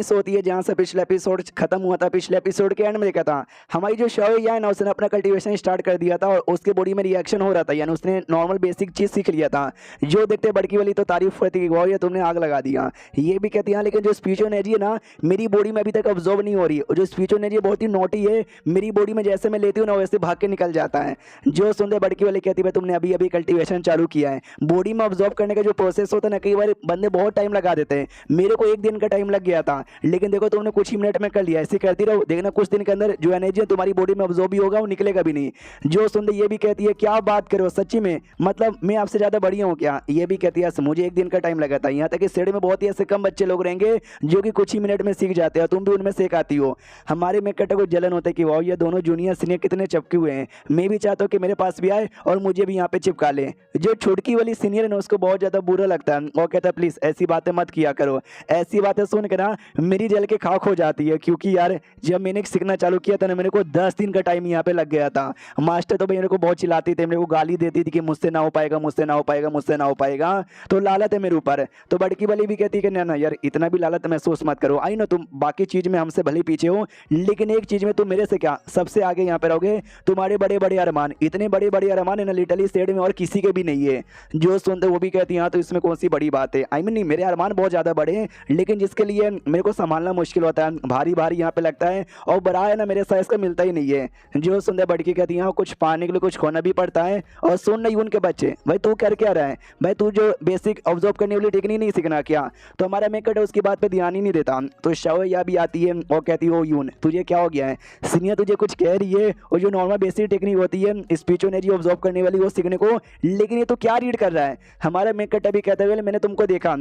होती है जहाँ से पिछला एपिसोड खत्म हुआ था। पिछले एपिसोड के एंड में देखा था हमारी जो शौर्य है ना, उसने अपना कल्टीवेशन स्टार्ट कर दिया था और उसके बॉडी में रिएक्शन हो रहा था, यानी उसने नॉर्मल बेसिक चीज़ सीख लिया था। जो देखते बड़की वाली तो तारीफ करती है, ये तुमने आग लगा दिया, ये भी कहती है। लेकिन जो स्पीच एनर्जी है ना, मेरी बॉडी में अभी तक ऑब्जॉर्व नहीं हो रही है। जो स्पीच एनर्जी बहुत ही नोटी है, मेरी बॉडी में जैसे मैं लेती हूँ ना वैसे भाग के निकल जाता है। जो सुनते बड़की वाली कहती है तुमने अभी अभी कल्टीवेशन चालू किया है, बॉडी में ऑब्जॉर्व करने का जो प्रोसेस होता है ना, कई बार बंदे बहुत टाइम लगा देते हैं। मेरे को 1 दिन का टाइम लग गया था, लेकिन देखो तुमने कुछ ही मिनट में कर लिया। ऐसे करती रहो, देखना कुछ दिन के अंदर जो एनर्जी है तुम्हारी बॉडी में ऑब्जॉर्व भी होगा, वो निकलेगा भी नहीं। जो सुनते ये भी कहती है क्या बात करो सच्ची में, मतलब मैं आपसे ज़्यादा बड़ी हूँ क्या? ये भी कहती है मुझे 1 दिन का टाइम लगा था। यहाँ तक कि सेड में बहुत ही ऐसे कम बच्चे लोग रहेंगे जो कि कुछ ही मिनट में सीख जाते हैं, तुम भी उनमें सीख आती हो। हमारे में कटे को जलन होता है कि वाह ये दोनों जूनियर सीनियर कितने चिपके हुए हैं। मैं भी चाहता हूँ कि मेरे पास भी आए और मुझे भी यहाँ पे चिपका ले। जो छुटकी वाली सीनियर है ना, उसको बहुत ज़्यादा बुरा लगता है और कहता है प्लीज़ ऐसी बातें मत किया करो। ऐसी बातें सुन कर ना मेरी जल के खाक हो जाती है, क्योंकि यार जब मैंने सीखना चालू किया था ना, मेरे को 10 दिन का टाइम यहाँ पे लग गया था। मास्टर तो भाई मेरे को बहुत चिल्लाती थी, मेरे को गाली देती थी कि मुझसे ना हो पाएगा, मुझसे ना हो पाएगा, मुझसे ना हो पाएगा। तो लालत है मेरे ऊपर। तो बड़की वाली भी कहती है कि ना यार इतना भी लालत महसूस मत करो। आई ना तुम बाकी चीज़ में हमसे भले पीछे हो, लेकिन एक चीज़ में तुम मेरे से क्या सबसे आगे यहाँ पे रहोगे। तुम्हारे बड़े बड़े अरमान, इतने बड़े बड़े अरमान है ना लिटरली स्टेट में और किसी के भी नहीं है। जो सुनते वो भी कहती है हाँ तो इसमें कौन सी बड़ी बात है। आई मीन नहीं, मेरे अरमान बहुत ज़्यादा बड़े हैं, लेकिन जिसके लिए मेरे को संभालना मुश्किल होता है, भारी भारी यहाँ पे लगता है, और बड़ा है ना मेरे साइज का मिलता ही नहीं है। जो सुंदर बड़की कहती है कुछ पाने के लिए कुछ खोना भी पड़ता है। और सुन नहीं उनके बच्चे, भाई तू कर क्या रहा है भाई, तू जो बेसिक ऑब्जर्व करने वाली टेक्निक नहीं सीखना क्या? तो हमारा मेकट है उसकी बात पे ध्यान ही नहीं देता। तो शौर्या भी आती है और कहती है ओ यून तुझे क्या हो गया है, सीनियर तुझे कुछ कह रही है, और जो नॉर्मल बेसिक टेक्निक होती है स्पीच एनर्जी ऑब्जर्व करने वाली वो सीखने को, लेकिन ये तो क्या रीड कर रहा है। हमारा मेकट अभी कहते हुए मैंने तुमको देखा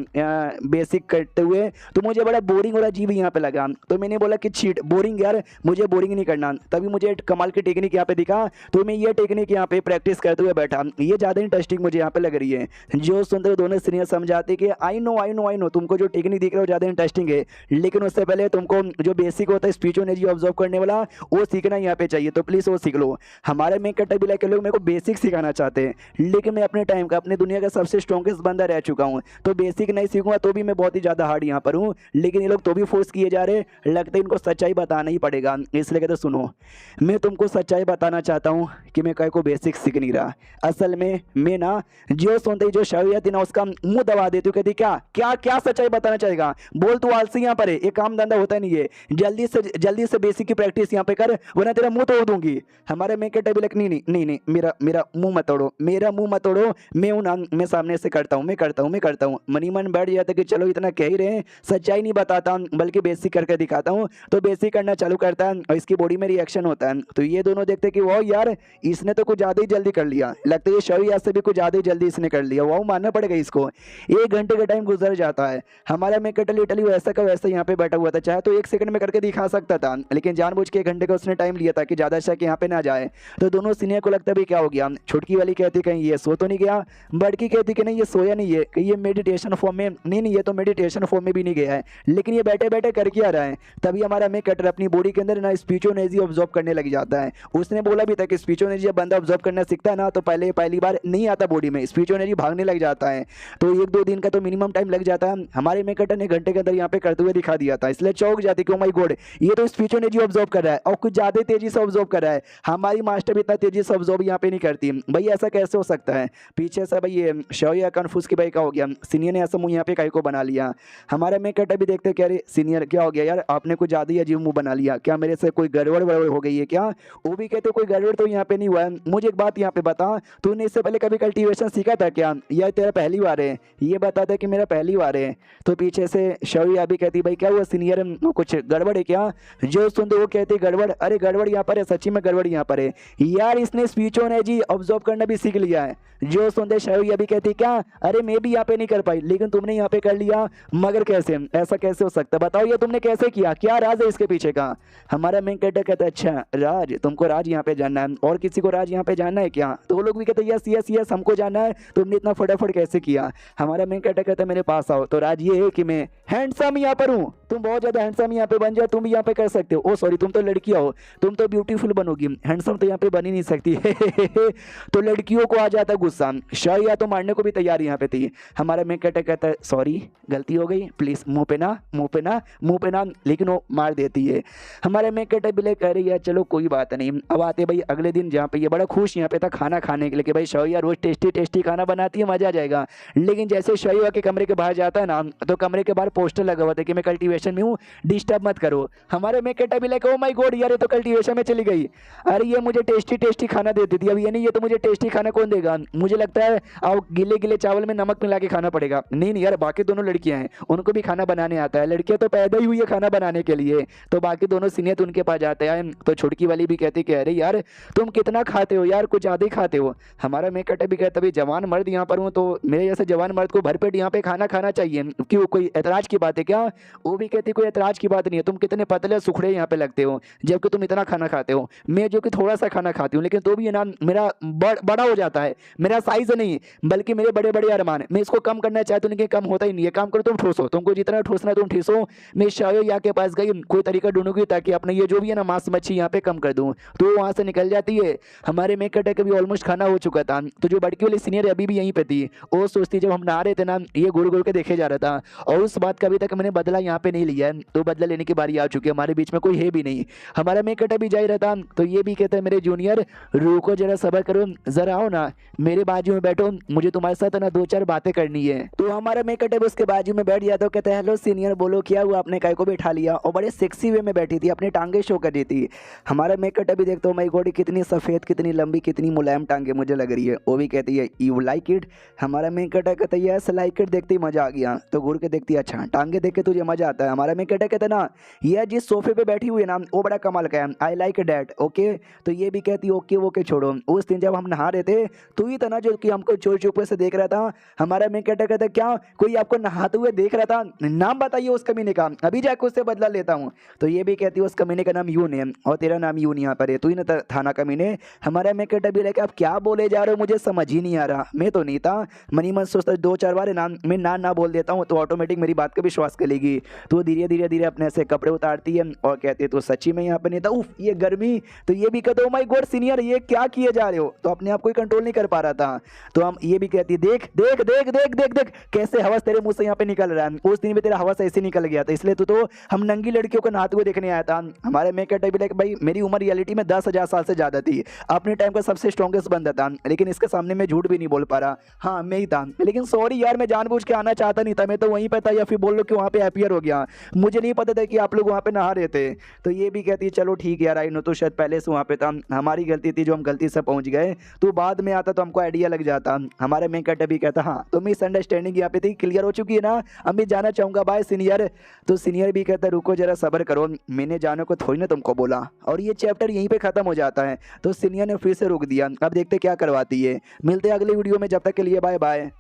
बेसिक करते हुए, तो मुझे बड़ा बोरिंग और अजीब यहाँ पे लगा। तो मैंने बोला कि चीट बोरिंग यार, मुझे बोरिंग नहीं करना। तभी मुझे कमाल की टेक्निक यहाँ पे दिखा, तो मैं ये टेक्निक यहाँ पे प्रैक्टिस करते हुए बैठा। ये ज़्यादा इंटरेस्टिंग मुझे यहाँ पे लग रही है। जो सुनते हुए दोनों सीनियर समझाते कि आई नो तुमको जो टेक्निक दिख रहा है वो ज़्यादा इंटरेस्टिंग है, लेकिन उससे पहले तुमको जो बेसिक होता है स्पीच एनर्जी ऑब्जर्व करने वाला वो सीखना यहाँ पे चाहिए, तो प्लीज़ वो सीख लो। हमारे में कट्टा बिला के लोग मेरे को बेसिक सिखाना चाहते हैं, लेकिन मैं अपने टाइम का अपने दुनिया का सबसे स्ट्रॉन्गेस्ट बंदा रह चुका हूँ, तो बेसिक नहीं सीखूंगा तो भी मैं बहुत ही ज़्यादा हार्ड यहाँ पर हूँ। लेकिन ये लोग तो भी फोर्स किए जा रहे, लगता है इनको सच्चाई बताना ही पड़ेगा। इसलिए कहते सुनो, मैं तुमको सच्चाई बताना चाहता हूँ कि मैं कहीं को बेसिक सीख नहीं रहा। असल में मैं ना जो सुनते ही जो शौर्य थी ना उसका मुंह दबा देती हूँ। कहती क्या क्या क्या सच्चाई बताना चाहेगा, बोल तू आलसी यहाँ पर है, ये काम धंधा होता नहीं है, जल्दी से बेसिक की प्रैक्टिस यहाँ पे कर वरना तेरा मुंह तोड़ दूंगी। हमारे में के टेबल नहीं मेरा मुंह मत तोड़ो, मेरा मुंह मत तोड़ो, मैं सामने से करता हूँ, मैं करता हूँ। मनी मन बैठ जाता कि चलो इतना कह ही रहे हैं, सच्चाई नहीं बताता बल्कि बेसिक करके दिखाता हूँ। तो बेसिक करना चालू करता है और इसकी बॉडी में रिएक्शन होता है। तो ये दोनों देखते कि वाह यार इसने तो कुछ ज़्यादा ही जल्दी कर लिया, लगता है ये शौर्य से भी कुछ ज़्यादा ही जल्दी इसने कर लिया। वाह मानना पड़ेगा इसको। 1 घंटे का टाइम गुजर जाता है। हमारा मैं लिटरली वैसा का वैसा यहाँ पे बैठा हुआ था, चाहे तो 1 सेकंड में करके दिखा सकता था, लेकिन जानबूझ के 1 घंटे का उसने टाइम लिया था कि ज़्यादा शक यहाँ पे ना जाए। तो दोनों सीनियर को लगता भी क्या हो गया। छुटकी वाली कहती कहीं ये सो तो नहीं गया, बड़की कहती कि नहीं ये सोया नहीं है, कि ये मेडिटेशन फॉर्म में नहीं ये तो मेडिटेशन फॉर्म में भी नहीं गया है, लेकिन ये बैठे बैठे कर क्या रहा है। तभी हमारा मैं कटर अपनी बॉडी के अंदर ना स्पीच एनर्जी ऑब्जर्व करने लग जाता है। उसने बोला भी था कि स्पीच एनर्जी जब बंदा ऑब्जर्व करना सीखता है ना, तो पहली बार नहीं आता बॉडी में, स्पीच एनर्जी भागने लग जाता है। तो 1-2 दिन का तो मिनिमम टाइम लग जाता है। हमारे में कटर ने घंटे के अंदर यहाँ पे करते हुए दिखा दिया था, इसलिए चौंक जाती कि ओ माय गॉड ये तो स्पीच एनर्जी ऑब्जर्व कर रहा है और कुछ ज्यादा तेजी से ऑब्जर्व कर रहा है। हमारी मास्टर भी इतना तेजी से ऑब्जर्व यहाँ पे नहीं करती। भाई ऐसा कैसे हो सकता है? पीछे से भाई ये शौर्य कन्फ्यूज की भाई का हो गया, सीनियर ने ऐसा मुंह यहाँ पे काहे को बना लिया। हमारे में कटर भी देखते क्या अरे सीनियर क्या हो गया यार, आपने कुछ ज्यादा ही अजीब मुंह बना लिया, क्या मेरे से कोई गड़बड़ हो गई है क्या? वो भी कहते कोई गड़बड़ तो यहाँ पे नहीं हुआ है। मुझे एक बात यहाँ पे बता, तूने इससे पहले कभी कल्टीवेशन सीखा था क्या, या तेरा पहली बार है? ये बता दे कि मेरा पहली बार है। तो पीछे से शौर्य भी कहती भाई क्या हुआ सीनियर, कुछ गड़बड़ है क्या? जो सुन वो कहते गड़बड़, अरे गड़बड़ यहाँ पर है, सच्ची में गड़बड़ यहाँ पर है यार, इसने स्पीच एनर्जी ऑब्जर्व करना भी सीख लिया है। जो सुनते शौर्य भी कहती क्या अरे मैं भी यहाँ पे नहीं कर पाई, लेकिन तुमने यहाँ पे कर लिया, मगर कैसे, ऐसा कैसे हो सकता, बताओ ये तुमने कैसे किया, क्या राज है इसके पीछे का? हमारा मेन कैरेक्टर कहता है अच्छा राज, तुमको राज यहाँ पे जानना है, और किसी को राज यहाँ पे जानना है क्या? तो वो लोग भी कहते हैं यस हमको जानना है, तुमने इतना फटाफट कैसे किया? हमारा मेन कैरेक्टर कहता है मेरे पास आओ। तो राज ये है कि मैं हैंडसम यहाँ पर हूँ, तुम बहुत ज्यादा हैंडसम यहाँ पे बन जाओ, तुम भी यहाँ पे कर सकते हो। ओ सॉरी तुम तो लड़कियां हो, तुम तो ब्यूटीफुल बनोगी, हैंडसम तो यहाँ पे बन ही नहीं सकती। तो लड़कियों को आ जाता गुस्सा, शौर्य तो मारने को भी तैयार यहाँ पे थी। हमारा मेन कैरेक्टर कहता है सॉरी गलती हो गई, प्लीज मुंह मुंह पे ना लेकिन वो मार देती है। हमारे में कटे बिले कह रही है चलो कोई बात नहीं। अब आते भाई अगले दिन जहाँ पे ये बड़ा खुश यहाँ पे था खाना खाने के लिए कि भाई शौर्या रोज टेस्टी टेस्टी खाना बनाती है, मजा आ जाएगा। लेकिन जैसे शौर्या के कमरे के बाहर जाता है ना तो कमरे के बाहर पोस्टर लगा हुआ था कि मैं कल्टीवेशन में हूँ, डिस्टर्ब मत करो। हमारे में कटे बिले ओ माय गॉड यार ये तो कल्टीवेशन में चली गई। अरे ये मुझे टेस्टी टेस्टी खाना देती थी, अब ये नहीं, ये तो मुझे टेस्टी खाना कौन देगा। मुझे लगता है अब गिले गिले चावल में नमक मिला के खाना पड़ेगा। नहीं नहीं यार बाकी दोनों लड़कियां हैं उनको भी खाना बनाने आता है, लड़कियां तो पैदा ही हुई है खाना बनाने के लिए। तो बाकी दोनों सीनियर उनके पास जाते हैं तो छुटकी वाली भी कहती कि अरे यार तुम कितना खाते हो यार, कुछ ज़्यादा ही खाते हो। हमारा मैं कटे भी कहता भाई जवान मर्द यहाँ पर हूँ तो मेरे जैसे जवान मर्द को भरपेट यहाँ पे खाना खाना चाहिए, क्यों कोई एतराज की बात है क्या। वो भी कहती कोई एतराज की बात नहीं है, तुम कितने पतले सुखड़े यहाँ पे लगते हो जबकि तुम इतना खाना खाते हो। मैं जो कि थोड़ा सा खाना खाती हूँ लेकिन तो भी ये ना मेरा बड़ा हो जाता है, मेरा साइज नहीं बल्कि मेरे बड़े बड़े अरमान। मैं इसको कम करना चाहती हूँ लेकिन कम होता ही नहीं है। काम करो तुम ठोसो, तुमको जितना ठोसना है तुम ठोसो। मैं शौर्या के पास गई, कोई तरीका ढूंढूंगी ताकि अपने ये जो भी है ना मांस मच्छी यहाँ पे कम कर दूँ, तो वहाँ से निकल जाती है। हमारे में कटे कभी ऑलमोस्ट खाना हो चुका था तो जो बड़की वाली सीनियर अभी भी यहीं पे थी, वो सोचती जब हम नहा रहे थे ना ये घूर घूर के देखे जा रहा था और उस बात का अभी तक मैंने बदला यहाँ पे नहीं लिया है, तो बदला लेने की बारी आ चुकी है। हमारे बीच में कोई है भी नहीं। हमारा में कटे भी जा ही रहता तो ये भी कहते हैं मेरे जूनियर रुको जरा सबर करो, जरा आओ ना मेरे बाजू में बैठो, मुझे तुम्हारे साथ ना दो चार बातें करनी है। तो हमारा मैं कटे उसके बाजू में बैठ जाता, कहते हैं हेलो सीनियर बोलो क्या हुआ, आपने काय को बैठा लिया। और बड़े सेक्सी वे में बैठी थी, अपनी टांगे शो कर रही थी। हमारा मैं कटे भी देखता हूँ माई गॉड कितनी सफ़ेद कितनी लंबी कितनी मुलायम टांगे मुझे लग रही है। वो भी कहती है यू लाइक इट। हमारा मैं कटा कहता है यस लाइक इट, देखते ही मजा आ गया। तो घूर के देखती है अच्छा टांगे देख के तुझे मजा आता है। हमारा मैं कटा कहता ना यह जिस सोफे पे बैठी हुई है ना वो बड़ा कमाल का है, आई लाइक डैट ओके। तो ये भी कहती ओके ओके छोड़ो। उस दिन जब हम नहा रहे थे तो ही था ना जो कि हमको चोर चुपे से देख रहा था। हमारा मैं कहता कहता क्या कोई आपको नहाते हुए देख रहा था, नाम बताइए उस कमीने का, अभी जाकर उससे बदला लेता हूँ। तो ये भी कहती है उस कमीने का नाम यून है और तेरा नाम यून यहाँ पर है, तू ही ना था ना कमीने। हमारा मैं कहता भी लेके आप क्या बोले जा रहे हो मुझे समझ ही नहीं आ रहा। मैं तो नहीं था, मनी मन सोचता दो चार बार नाम मैं ना बोल देता हूँ तो ऑटोमेटिक मेरी बात का विश्वास कर लेगी। तो धीरे धीरे धीरे अपने से कपड़े उतारती है और कहती है तो सच्ची में यहाँ पर नहीं था, उफ ये गर्मी। तो ये भी कहते हो माय गॉड सीनियर ये क्या किए जा रहे हो, तो अपने आप को कंट्रोल नहीं कर पा रहा था। तो हम ये भी कहती है देख देख देख देख देख देख कैसे हवस तेरे मुंह से यहाँ पे निकल रहा है। उस दिन भी तेरा हवस ऐसे निकल गया था, इसलिए तो हम नंगी लड़कियों को नहाते हुए देखने आया था। हमारे मैं कहते भी भाई मेरी उम्र रियलिटी में 10,000 साल से ज्यादा थी, अपने टाइम का सबसे स्ट्रॉन्गेस्ट बंदा था, लेकिन इसके सामने मैं झूठ भी नहीं बोल पा रहा। हाँ मैं ही था, लेकिन सॉरी यार मैं जानबूझ के आना चाहता नहीं था, मैं तो वहीं पे था, या फिर बोल लो कि वहाँ पे अपीयर हो गया, मुझे नहीं पता था कि आप लोग वहाँ पे नहा रहे थे। तो ये भी कहती है चलो ठीक है यार आई नो, तो शायद पहले से वहाँ पे था, हमारी गलती थी जो हम गलती से पहुँच गए, तो बाद में आता तो हमको आइडिया लग जाता। हमारे मैं कहते भी कहता हाँ तो मिसअंडरस्टैंडिंग यहाँ पे थी, क्लियर हो चुकी है ना, अब मैं जाना चाहूँगा बाय सीनियर। तो सीनियर भी कहता रुको जरा सब्र करो, मैंने जाने को थोड़ी ना तुमको बोला। और ये चैप्टर यहीं पे खत्म हो जाता है। तो सीनियर ने फिर से रोक दिया, अब देखते क्या करवाती है। मिलते हैं अगली वीडियो में, जब तक के लिए बाय बाय।